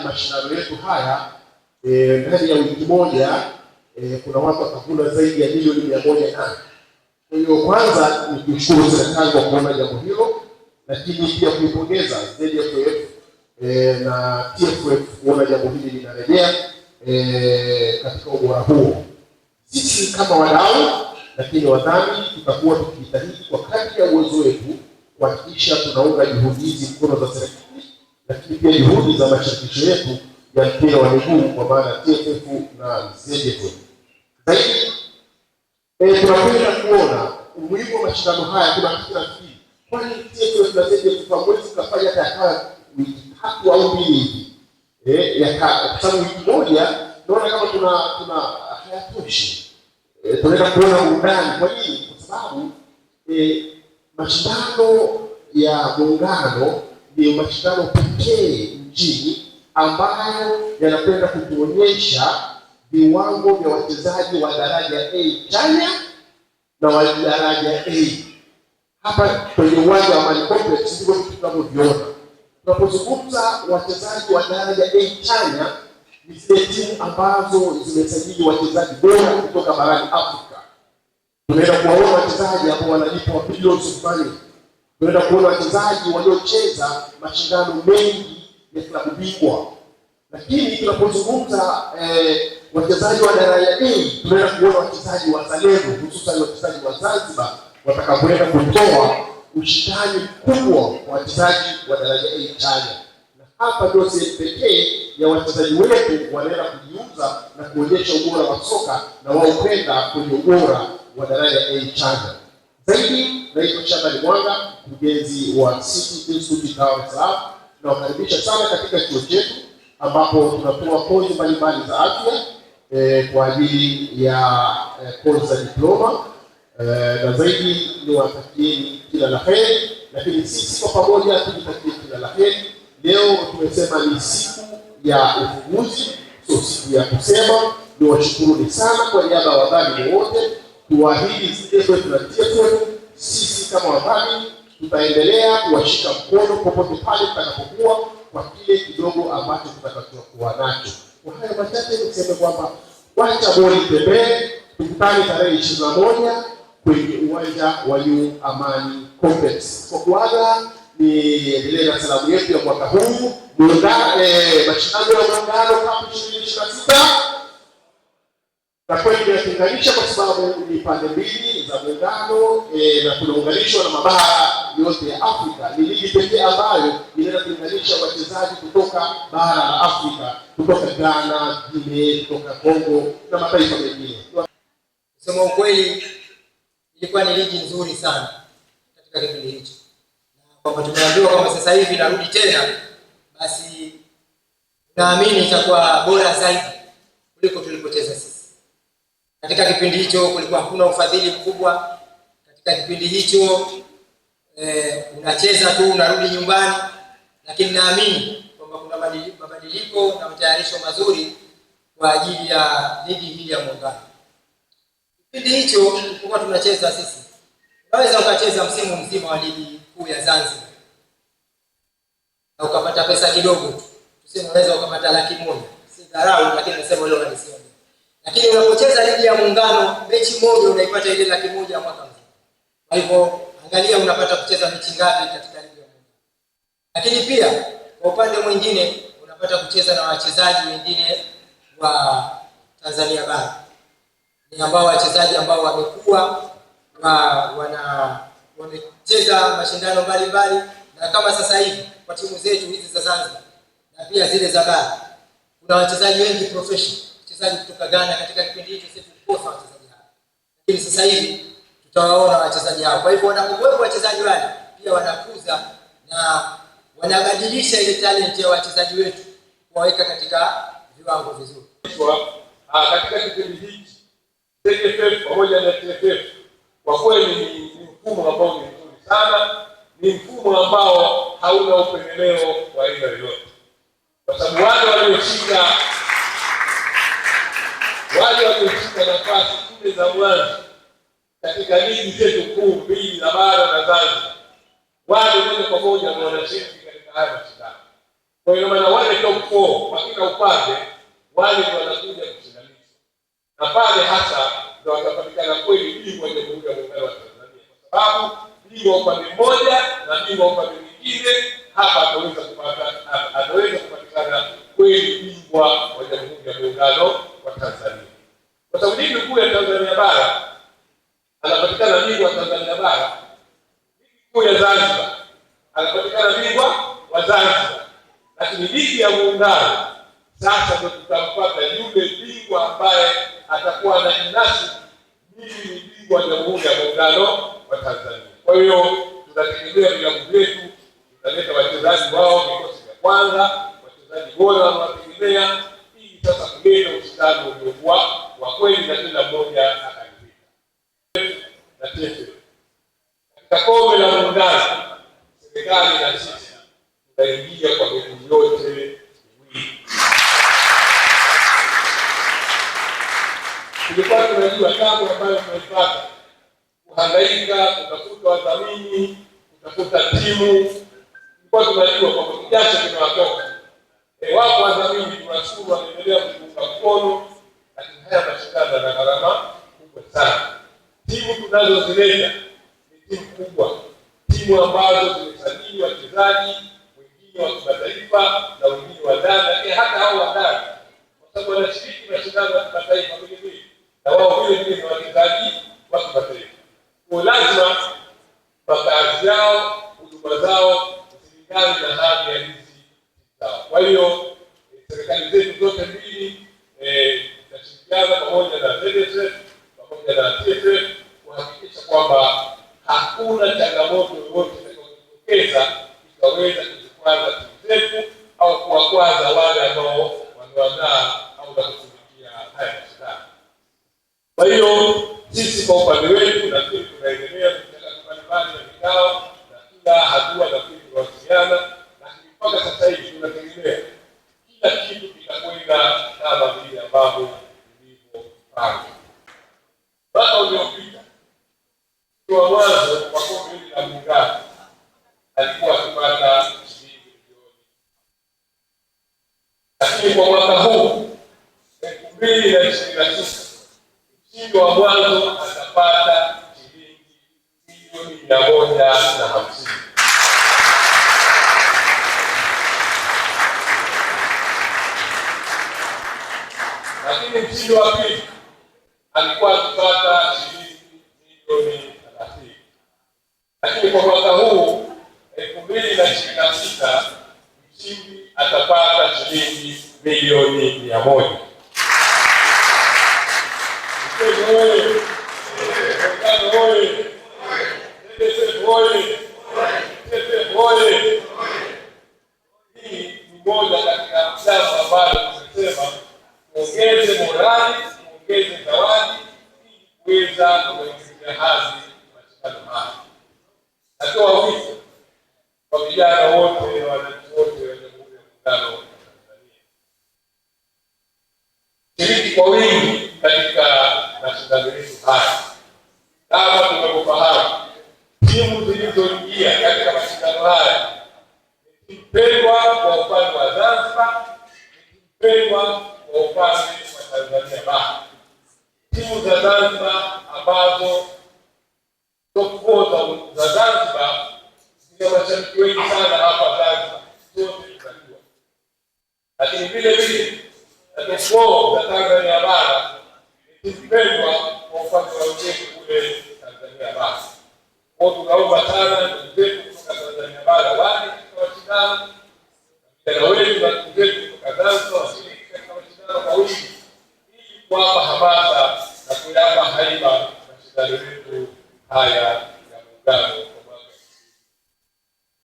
mashindano yetu haya ndani ya wiki moja kuna watu watakula zaidi ya milioni 100 na. Kwa hiyo kwanza ni kushukuru serikali kwa kuona jambo hilo, lakini pia kuipongeza ZFF na TFF kuona jambo hili linarejea katika ubora huo. Sisi kama wadau lakini wadhamini tutakuwa tukijitahidi kwa kadri ya uwezo wetu kuhakikisha tunaunga juhudi hizi mkono za serikali, lakini pia juhudi za mashirikisho yetu ya mpira wa miguu kwa maana TFF na ZFF. Zaidi tunapenda kuona umuhimu wa mashindano haya. Kuna kitu nafikiri, kwani TFF na ZFF hamwezi kufanya hata wiki 3 au 2 hivi kwa sababu wiki moja naona kama tuna hayatoshi. Tunataka kuona undani. Kwa nini? Kwa sababu mashindano ya Muungano ndio mashindano pekee nchini ambayo yanapenda kutuonyesha viwango vya wachezaji wa daraja A chanya na wa daraja A. Hapa kwenye uwanja wa Amani Complex ndivyo tunavyoviona. Tunapozungumza wachezaji wa daraja A chanya, ni zile timu ambazo zimesajili wachezaji bora kutoka barani Afrika. Tunaenda kuwaona wachezaji ambao wanalipwa bilioni fulani. Tunaenda kuona wachezaji waliocheza mashindano mengi ya klabu bingwa. Lakini tunapozungumza wachezaji wa daraja A, tunaenda kuona wachezaji wa Zalendo, hususan wachezaji wa Zanzibar watakapoenda kutoa ushindani mkubwa wa wachezaji wa daraja A chanya. Na hapa ndio sehemu pekee ya wachezaji wetu wanaenda kujiuza na kuonyesha ubora wa soka na wao kwenda kwenye ubora wa daraja A chanya. Zaidi naitwa Shabani Mwanga, mkurugenzi wa City Institute Dar es Salaam. Tunawakaribisha sana katika chuo chetu ambapo tunatoa kozi mbalimbali za afya kwa ajili ya kozi za diploma, na zaidi ni watakieni kila la heri. Lakini sisi kwa pamoja tujitakie kila la heri. Leo tumesema ni siku ya ufunguzi, sio siku ya kusema. Niwashukuruni sana kwa niaba ya wadhamini wote. Tuahidi ZFF na TFF, sisi kama wadhamini tutaendelea kuwashika mkono popote pale tutakapokuwa kwa kile kidogo ambacho tutakachokuwa nacho. Kwa hayo machache niseme kwamba wacha boli tembee. Tukutane tarehe 21 kwenye uwanja wa New Amani Complex. Kwa kuaga niendelee na salamu yetu ya mwaka huu mashindano ya Muungano Cup 2026. Na kweli inatenganisha kwa sababu ni pande mbili za Muungano na tunaunganishwa na mabara yote ya Afrika. Ni ligi pekee ambayo inaenda kuunganisha wachezaji kutoka bara la Afrika, kutoka Ghana, Guinea, kutoka Kongo na mataifa mengine. Kusema ukweli, ilikuwa ni ligi nzuri sana katika kipindi hicho. Na kwa tumeambiwa kwamba sasa hivi narudi tena, basi naamini itakuwa bora zaidi kuliko tulipocheza sisi. Katika kipindi hicho kulikuwa hakuna ufadhili mkubwa. Katika kipindi hicho unacheza tu unarudi nyumbani, lakini naamini kwamba kuna mabadiliko na matayarisho mazuri kwa ajili ya ligi hii ya Muungano. Kipindi hicho tulikuwa tunacheza sisi, unaweza ukacheza msimu mzima wa ligi kuu ya Zanzibar na ukapata pesa kidogo. Tuseme unaweza ukapata 100,000. Si dharau, lakini nasema leo halisia. Lakini unapocheza ligi ya Muungano, mechi moja unaipata ile 100,000 mwaka mzima. Kwa hivyo angalia unapata kucheza mechi ngapi katika ligi ya Muungano. Lakini pia kwa upande mwingine unapata kucheza na wachezaji wengine wa Tanzania bara. Ni ambao wachezaji ambao wamekuwa wamecheza mashindano mbalimbali, na kama sasa hivi kwa timu zetu hizi za Zanzibar na pia zile za bara kuna wachezaji wengi professional, wachezaji kutoka Ghana. Katika kipindi hicho sisi tulikosa wachezaji hao, lakini sasa hivi tutawaona wachezaji hao. Kwa hivyo wanapokuwepo wachezaji wale pia wanakuza na wanabadilisha ile talent ya wachezaji wetu kuwaweka katika viwango vizuri. Katika kipindi hiki ZFF pamoja na TFF kwa kweli ni mfumo ambao ni mzuri sana, ni mfumo ambao hauna upendeleo wa aina yoyote, kwa sababu wale walioshinda nafasi 4 za mwanzo katika ligi zetu kuu mbili za bara na Zanzibar, wale moja kwa moja wanashiriki katika haya mashindano. Kwa hiyo maana wale top 4 kila upande, wale ndio wanakuja kushindanishwa, na pale hasa ndio watapatikana kweli bingwa wa Jamhuri ya Muungano wa Tanzania, kwa sababu bingwa upande mmoja na bingwa upande mwingine, hapa ataweza kupatikana kweli bingwa wa Jamhuri ya Muungano wa Tanzania. Kwa sababu ligi kuu ya Tanzania bara anapatikana bingwa wa Tanzania bara, ligi kuu ya Zanzibar anapatikana bingwa wa Zanzibar, lakini ligi ya Muungano sasa ndio tutampata yule bingwa ambaye atakuwa na inasi mimi ni bingwa wa Jamhuri ya Muungano wa Tanzania. Kwa hiyo tunategemea vilabu vyetu tutaleta wachezaji wao vikosi vya kwanza, wachezaji bora wanaotegemea, ili sasa kuleta ushindani uliokuwa wa kweli na kila mmoja akaridhika. Na TFF katika kombe la Muungano, serikali na sisi tutaingia kwa miguu yote miwili. Tulikuwa tunajua tabu ambayo tumeipata, kuhangaika, kutafuta wadhamini, kutafuta timu. Tulikuwa tunajua kwamba kijasho kinawatoka. Wapo wadhamini tunashukuru wanaendelea kuunga mkono, lakini haya mashindano yana gharama kubwa sana. Timu tunazozileta ni timu kubwa, timu ambazo zimesajili wachezaji wengine wa kimataifa na wengine wa ndani, hata hao wa ndani, kwa sababu wanashiriki mashindano ya kimataifa vile na wao vile vile ni wachezaji wa kimataifa. Kwa lazima makazi yao, huduma zao zilingane na hali ya hizi zao. Kwa hiyo serikali zetu zote mbili zitashirikiana pamoja na ZSF pamoja na TFF kuhakikisha kwamba hakuna changamoto yoyote itakayojitokeza ikaweza kuzikwaza timu zetu au kuwakwaza wale ambao wameandaa au kutumikia haya mashindano. Kwa hiyo sisi kwa upande wetu nafikiri tunaendelea kuchukua mbalimbali na vikao na kila hatua na kuwasiliana, lakini mpaka sasa hivi tunategemea kila kitu kitakwenda kama vile ambavyo tulivyopanga. Mwaka uliopita kwa mwanzo wa kombe hili la Muungano alikuwa akipata shilingi milioni, lakini kwa mwaka huu 2026 mshindi wa mwanzo atapata shilingi milioni 150. Lakini mshindi wa pili alikuwa akipata shilingi milioni 30. Lakini kwa mwaka huu 2026 mshindi atapata shilingi milioni 100. Hii ni moja katika jambo ambalo tumesema tuongeze morali, tuongeze zawadi ili kuweza kuongezea hadhi mashindano haya. Natoa wito kwa vijana wote na wananchi wote wa Jamhuri ya Muungano wa Tanzania, shiriki kwa wingi katika mashindano yetu haya. Kama tunavyofahamu, timu zilizoingia katika mashindano haya ni timu pendwa kwa upande wa Zanzibar, ni timu pendwa kwa upande wa Tanzania bara. Timu za Zanzibar ambazo top 4 za Zanzibar zina mashabiki wengi sana hapa Zanzibar, zote tunajua. Lakini vile vile top 4 za Tanzania bara ni timu pendwa kwa upande wa wenzetu kule Tanzania bara. Kwa tunaomba sana ndugu zetu kutoka Tanzania bara waje katika mashindano, vijana wetu na ndugu zetu kutoka Zanzibar washiriki katika mashindano kwa wingi, ili kuwapa hamasa na kuyapa haiba mashindano yetu haya ya Muungano.